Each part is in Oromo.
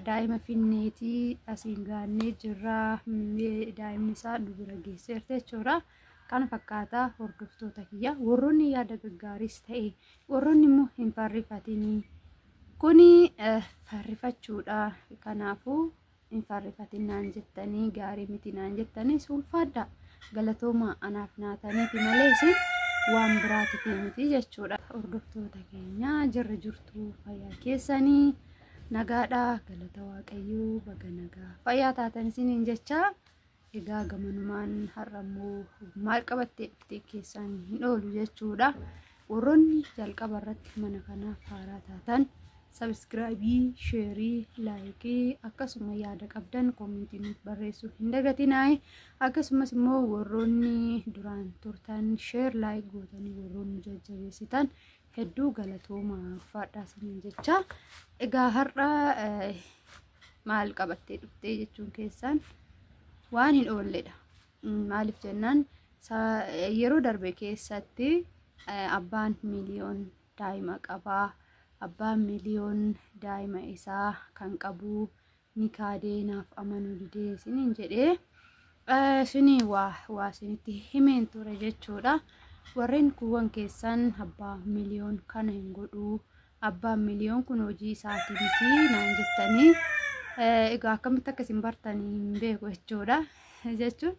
daa'ima finneetii asiin gaannee jirra. Daa'imni isaa nu bira geesseerte jechuudha. Kana fakkaataa hordoftoota kiyya warroonni yaada gaggaariis ta'e warroonni immoo hin farrifatinii kuni farrifachuudha. Kanaafuu hin farrifatinaan jettanii gaarii miti naan jettanii sulfaadha. Galatooma anaaf naataniiti malee isin waan biraatiif miti jechuudha. Hordoftoota keenya jirra jirtu fayyaa keessanii nagaadha. Galata waaqayyoo baga nagaa fayyaa taatan isiniin jecha. Egaa gamanumaan har'ammoo maal qabattee dhuftee keessaan hin oolu jechuudha. Warroonni jalqaba irratti mana kanaaf haaraa taatan subscribe, share, like akkasuma yaada qabdan commentiin barreessuu hin dagatinaa. Akkasumas immoo warroonni duraan turtan share like gootanii warroonni jajjabeessitan hedduu galatooma ulfaadhaa isiniin jecha. Egaa har'a maal qabattee dhuftee jechuun keessan waan hin oolledha. Maaliif jennaan yeroo darbe keessatti abbaan miliyoon daa'ima qabaa. Abbaan miliyoon daa'ima isaa kan qabu ni kaadee naaf amanuu didee isiniin jedhee isinii waa isinitti himeen ture jechuudha. Warreen kuwwan keessan abbaa miliyoon kana hin godhuu, abbaan miliyoon kun hojii isaatii miti naan jettanii egaa akkamitti akka isin bartanii hin beeku jechuudha. Jechuun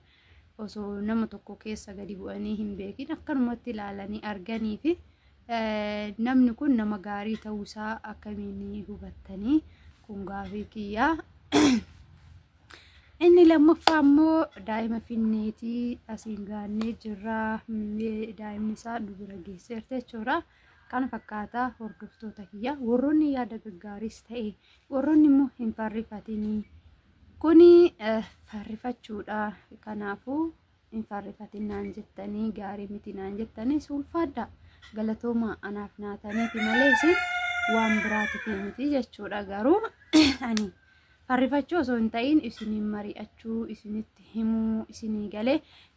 osoo nama tokko keessa gadi bu'anii hin beekin akkanumatti ilaalanii arganii fi namni kun nama gaarii ta'uu isaa akkamiin hubattanii kun gaafii kiyyaa. Inni lammaffaa immoo daa'ima finneetii asiin gaannee jirra. Daa'imni isaa nu bira geesseerte jechuudha. Kana fakkaataa hordoftoota kiyya warroonni yaada gaggaariis ta'e warroonni immoo hin farrifatinii kuni farrifachuudha. Kanaafuu hin farrifatinaan jettanii gaarii miti naan jettanii sulfaadha. Galatooma anaaf naataniiti malee isin waan biraatiif miti jechuudha. Garuu ani farrifachuu osoo hin ta'in isiniin mari'achuu isinitti himuu isinii galee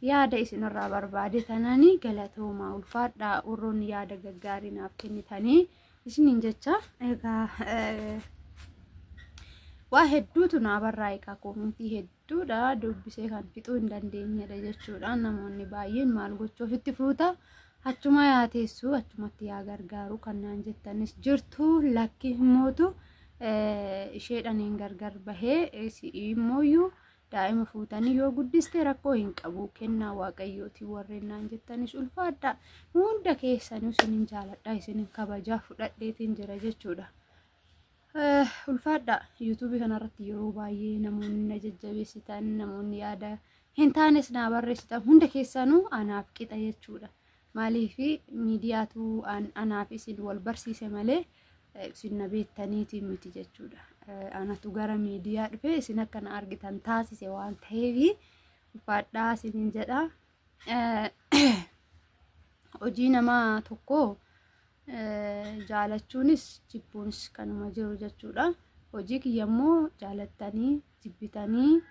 yaada isinirraa barbaade tananii galatooma ulfaadha. Warroonni yaada gaggaarii naaf kennitanii isiniin jecha. Egaa waa hedduutu naa barraa'e koomintii hedduudha dubbisee kan fixuu hin dandeenyedha jechuudha. Namoonni baay'een maal gochuu ofitti fuuta achuma yaa teessuu achumatti yaa gargaaru kan naan jettanis jirtu. Lakki himmootu isheedhaniin gargar bahee immoo daa'ima fuutanii yoo guddiste rakkoo hin qabu kennaa waaqayyooti warreen naan jettanis ulfaadha. Hunda keessanuu isinin jaaladha isinin kabajaa fudhadheetiin jira jechuudha. Ulfaadha. YouTube kanarratti yeroo baay'ee namoonni na jajjabeessitan namoonni yaada hin taanes na barreessitan hunda keessanuu anaaf qixa jechuudha. Maaliif miidiyaatu anaaf isin wal barsiise malee isin na beektaniitii miti jechuudha. Anatu gara miidiyaa dhufe isin akka na argitan taasise waan ta'eef ulfaadhaa isinin jedha. Hojii nama tokkoo jaalachuunis jibbuunis kanuma jiru jechuudha. Hojii kiyya immoo jaalattanii jibbitanii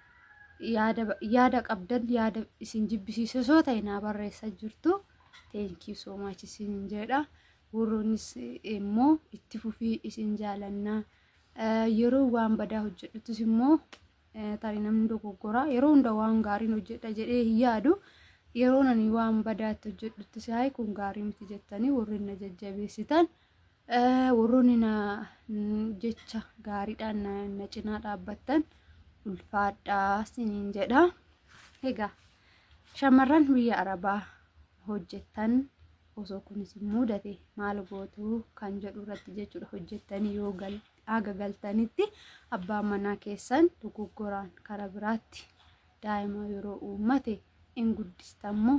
yaada qabdan yaada isin jibbisiise osoo ta'e naa barreessaa jirtu. Thank you so much isin jedha. Warroonnis immoo itti fufii isin jaalannaa. Yeroo waan badaa hojjedhutis immoo tarii namni dogoggoraa yeroo hunda waan gaariin hojjedha jedhee hin yaadu. Yeroo nani waan badaatti hojjedhuttis hayi kun gaarii miti jettanii warreen na jajjabeessitan warroonni na jecha gaariidhaan na cinaa dhaabbattan ulfaadhaa isiniin jedha. Egaa shamarran biyya Arabaa hojjettan osoo kunis mudate maal gootu kan jedhu irratti jechuudha. Hojjettanii yoo aga galtanitti abbaan manaa keessan dogoggoraan karaa biraatti daa'ima yeroo uummate in guddistammoo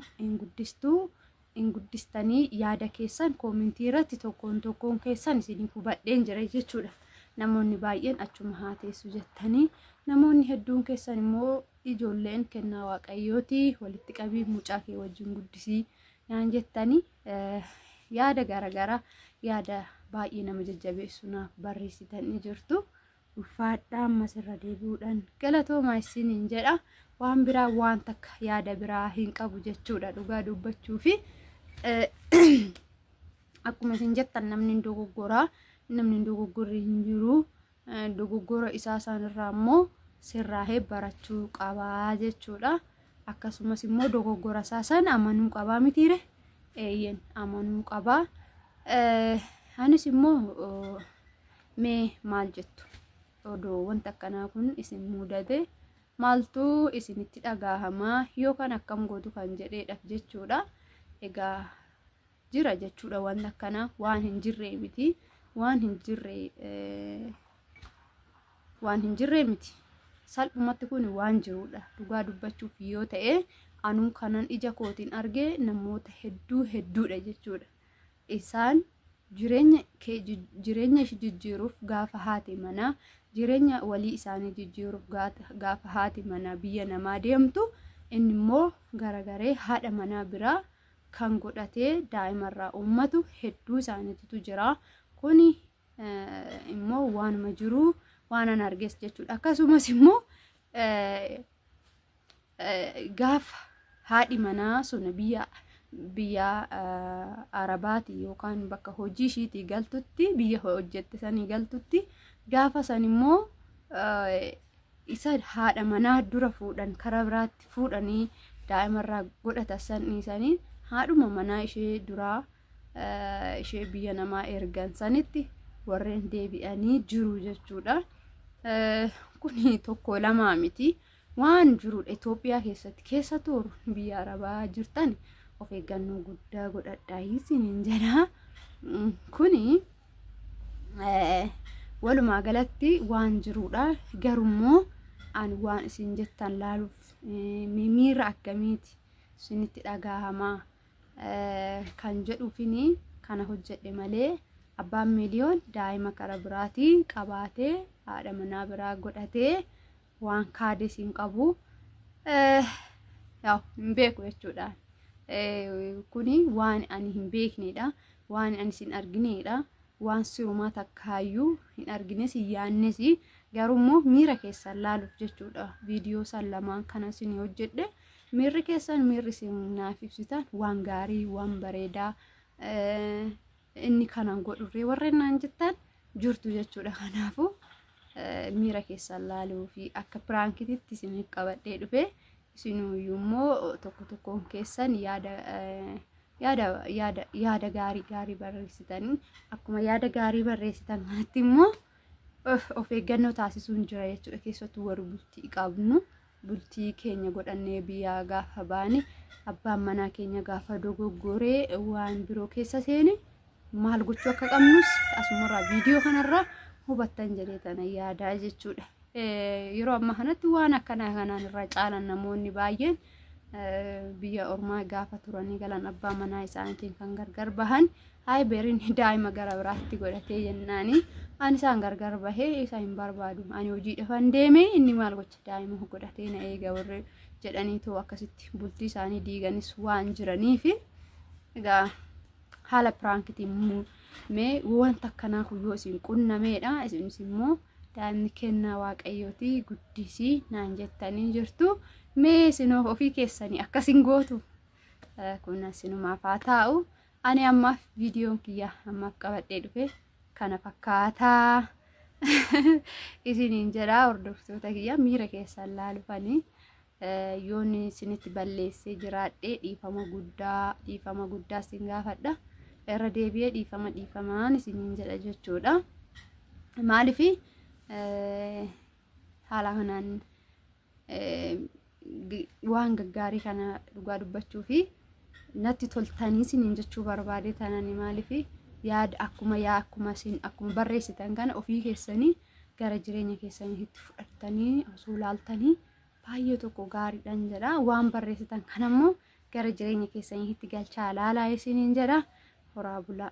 in guddistanii yaada keessan koomintii irratti tokkoon keessan isin hubadheen jira jechuudha. Namoonni baay'een achuma haa teessu jettanii namoonni hedduun keessan immoo ijoolleen kennaa waaqayyooti walitti qabii mucaa kee wajjin guddisii naan jettanii yaada garaagaraa yaada baay'ee nama jajjabeessu naaf barreessitanii jirtu. Ulfaadhaa ammas irra deebi'uudhaan galatoomaa isiniin jedha. Waan biraa waan takka yaada biraa hin qabu jechuudha. Dhugaa dubbachuu fi akkuma isin jettan namni dogoggoraa namni dogoggorri hin jiru. dogoggora isaa sanirraa immoo sirraahee barachuu qabaa jechuudha. Akkasumas immoo dogoggora isaa san amanuu qabaa mitiire eeyyen amanuu qabaa. Anis immoo mee maal jettu odoo wanta akkanaa kun isin mudate maaltu isinitti dhagahamaa yookaan akkam gootu kan jedheedhaaf jechuudha. Egaa jira jechuudha wanta akkanaa waan hin jirre miti waan hin jirre miti salphumatti kun waan jiruudha. Dhugaa dubbachuuf yoo ta'e anuu kanan ija kootiin argee namoota hedduudha jechuudha. Isaan jireenya jijjiiruuf gaafa haati manaa jireenya walii isaanii jijjiiruuf gaafa haati manaa biyya namaa deemtu inni immoo garagaree haadha manaa biraa kan godhatee daa'imarraa uummatu hedduu isaaniitu jira. Kuni immoo waanuma jiru waanan argees jechuudha. Akkasumas immoo gaafa haadhi manaa sun biyya Arabaati yookaan bakka hojii ishiitii galtutti biyya hojjette sanii galtutti gaafa san immoo isa haadha manaa dura fuudhan karaa biraatti fuudhanii daa'imarraa godhatan sanii haadhuma manaa ishee duraa ishee biyya namaa ergan sanitti warreen deebi'anii jiru jechuudha. Kuni tokko lama miti waan jiruudha. Itoophiyaa keessa turu biyya Arabaa jirtan of eeggannoo guddaa godhadhaa isiniin jedha. Kuni walumaa galatti waan jiruudha. Garummoo ani waan isin jettan laaluuf miira akkamiiti isinitti dhagahamaa kan jedhuufini kana hojjedhe malee abbaan miliyoon daa'ima karaa biraatii qabaatee haadha manaa biraa godhatee waan kaade siin qabu hin beeku jechuudha. Kuni waan ani hin beeknedha. Waan ani sin argineedha. Waan sirumaa takkaayyuu hin argines hin yaannes garummoo miira keessan laaluuf jechuudha. Viidiyoo san lamaan kana sin hojjedhe miirri keessan miirri sin naaf ibsitan waan gaarii waan bareedaa inni kanan godhurree warreen naan jettan jirtu jechuudha. Kanaafuu miira keessan laaluu fi akka piraankiititti isin qabadhee dhufe isinuyyuu immoo tokkoon keessan yaada gaarii barreessitanii akkuma yaada gaarii barreessitan kanatti immoo of eeggannoo taasisuun jira jechuudha. Keessattuu warri bultii qabnu bultii keenya godhannee biyyaa gaafa baane abbaan manaa keenya gaafa dogoggoree waan biroo keessa seene maal gochuu akka qabnus asumarraa viidiyoo kanarraa hubattan jedhee tana yaadaa jechuudha. Yeroo amma kanatti waan akkanaan irraa caalan namoonni baay'een biyya ormaa gaafa turanii galan abbaa manaa isaaniitiin kan gargar bahan hayi beeriin daa'ima gara biraatti godhatee jennaani ani isaan gargar bahee isa hin barbaadu ani hojii dhafan deeme inni maal gocha daa'ima godhatee na eega warri jedhaniitoo akkasitti bultii isaanii diiganis waan jiraniif egaa haala piraankitiin mee wanta akkanaa kuyyoo isin qunnameedha. Isinis immoo daa'imni kennaa waaqayyooti guddisii naan jettanii jirtu. Mee isinoo ofii keessanii akkasin gootu kun isinumaaf haa taa'u. Ani ammaaf viidiyoon kiyya ammaaf qabadhee dhufe kana fakkaataa isiniin jedhaa. Hordoftoota kiyya miira keessan laalufanii yoon isinitti balleessee jiraadhee dhiifama guddaa isin gaafadha. Irra deebi'ee dhiifamaan isiniin jedha jechuudha. Maaliif haala kanaan waan gaggaarii kana dhugaa dubbachuu fi natti toltanii isiniin jechuu barbaade tanani maaliif yaada akkuma barreessitan kana ofii keessanii gara jireenya keessanii itti fudhattanii osoo laaltanii baay'ee tokko gaariidhaan jedha. Waan barreessitan kanammoo gara jireenya keessanii itti galchaa laalaa isiniin jedha. Horaa bulaa.